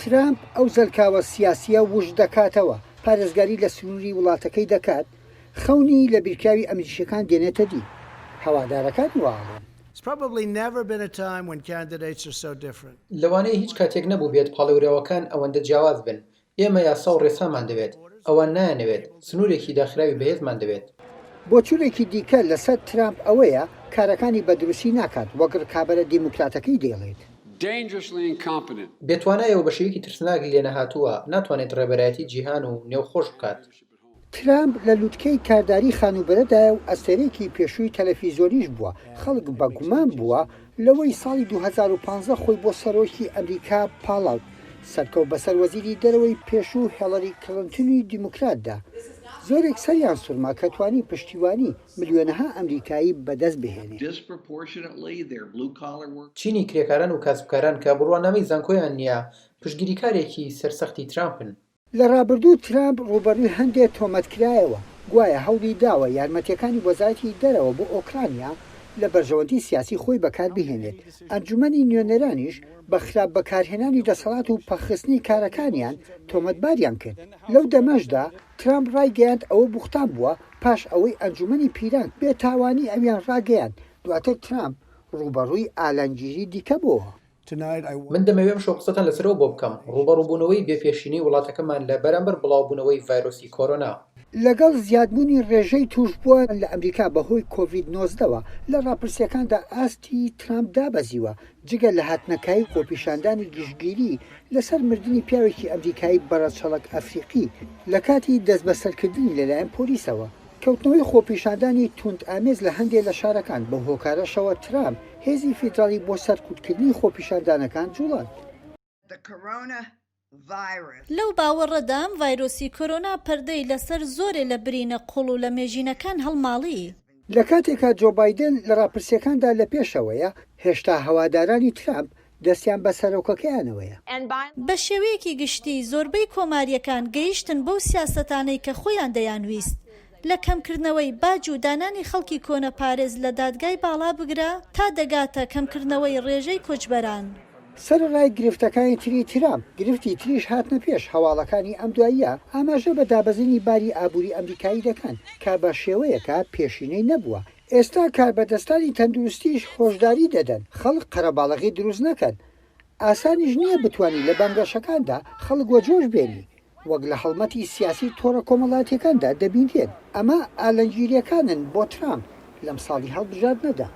ترامپ ئەو زەلکاوە سیاسیە وش دەکاتەوە، پارێزگاری لە سنووری وڵاتەکەی دەکات، خەونی لە بیرکاوی ئەمریکیەکان دێنێتە دی. هەوادارەکانی واڵێن لەوانەیە هیچ کاتێک نەبوو بێت پاڵێورەوەکان ئەوەندە جیاواز بن. ئێمە یاسا و ڕێسامان دەوێت، ئەوان نایەنەوێت، سنوورێکی داخراوی بەهێزمان دەوێت. بۆچوورێکی دیکە لەسەر ترامپ ئەوەیە کارەکانی بەدروستی ناکات، وەک ڕکابەرە دیموکراتەکەی دێڵێت. بێتوانایەوە بە شێوەیەکی ترسناک لێنە هاتووە، ناتوانێت ڕێبەرایەتی جیهان و نێوخۆش بکات. ترامپ لە لووتکەی کارداری خانوبەرەدایە و ئەستێرەیەکی پێشووی تەلەڤیزۆنیش بووە. خەڵک بە گومان بووە لەوەی ساڵی 2015 خۆی بۆ سەرۆکی ئەمریکا پاڵاوت، سەرکەوت بەسەر وەزیری دەرەوەی پێشوو هێڵەری کلنتنی دیموکراتدا. زۆرێک سەریان سوورما کە توانی پشتیوانی ملیۆنەها ئەمریکایی بەدەست بهێنێت. چینی کرێکاران و کاسبکاران کە بڕوانامەی زانکۆیان نییە پشتگیریکارێکی سەرسەختی ترامپن. لە ڕابردوو ترامپ ڕوبەرووی هەندێک تۆمەتکرایەوە، گوایە هەوڵی داوە یارمەتیەکانی وەزارەتی دەرەوە بۆ ئۆکرانیا لە بەرژەوەندی سیاسی خۆی بەکار بهێنێت. ئەنجومەنی نوێنەرانیش بە خراپ بەکارهێنانی دەسەڵات و پەخستنی کارەکانیان تۆمەتباریان کرد. لەو دەمەشدا ترامپ ڕایگەیاند ئەوە بوختان بووە پاش ئەوەی ئەنجومەنی پیران بێتاوانی ئەویان ڕاگەیاند. دواتر ترامپ ڕوبەڕووی ئالانگیری دیکە بووە. من دەمەوێت شۆ قسەتان لەسەرەوە بۆ بکەم ڕوبەڕووبوونەوەی بێپێشینی وڵاتەکەمان لە بەرامبەر بڵاوبوونەوەی ڤایرۆسی کۆرۆنا. لەگەڵ زیادبوونی ڕێژەی توشبووە لە ئەمریکا بەهۆی کۆڤید-19 لە ڕاپرسیەکاندا ئاستی ترامپ دابەزیوە، جگە لە هاتنەکایی خۆپیشاندانی گشتگیری لەسەر مردنی پیاوێکی ئەمریکایی بەڕەچەڵک ئەفریقی لە کاتی دەست بەسەرکردنی لەلایەن پۆلیسەوە. کەوتنەوەی خۆپیشاندانی توند ئامێز لە هەندێک لە شارەکان بە هۆکارەشەوە ترامپ هێزی فیدراڵی بۆ سەرکوتکردنی خۆپیشاندانەکان جوڵاند. لەو باوەڕەدام ڤایرۆسی کۆرۆنا پەردەی لەسەر زۆرێ لە برینە قوڵ و لە مێژینەکان هەڵماڵی. لە کاتێکا جۆ بایدن لە ڕاپرسیەکاندا لە پێشەوەیە، هێشتا هەوادارانی ترامپ دەستیان بە سەرۆکەکەیانەوەیە. بە شێوەیەکی گشتی زۆربەی کۆماریەکان گەیشتن بەو سیاسەتانەی کە خۆیان دەیانویست لە کەمکردنەوەی باج و دانانی خەڵکی کۆنە پارێز لە دادگای باڵا بگرە تا دەگاتە کەمکردنەوەی ڕێژەی کۆچبەران. سەرڕای گرفتەکانی تری ترامپ گرفتی تریش هاتنە پێش. هەواڵەکانی ئەم دواییە ئاماژە بە دابەزینی باری ئابووری ئەمریکایی دەکەن کە بە شێوەیەکە پێشینەی نەبووە. ئێستا کاربەدەستانی تەندروستیش هۆشداری دەدەن خەڵک قەرەباڵغی دروست نەکەن. ئاسانیش نییە بتوانی لە بانگەشەکاندا خەڵک وەجۆش بێنی، وەک لە هەڵمەتی سیاسی تۆڕە کۆمەڵاتیەکاندا دەبینێت. ئەمە ئالەنگیریەکانن بۆ ترامپ لەم ساڵی هەڵبژاردنەدا.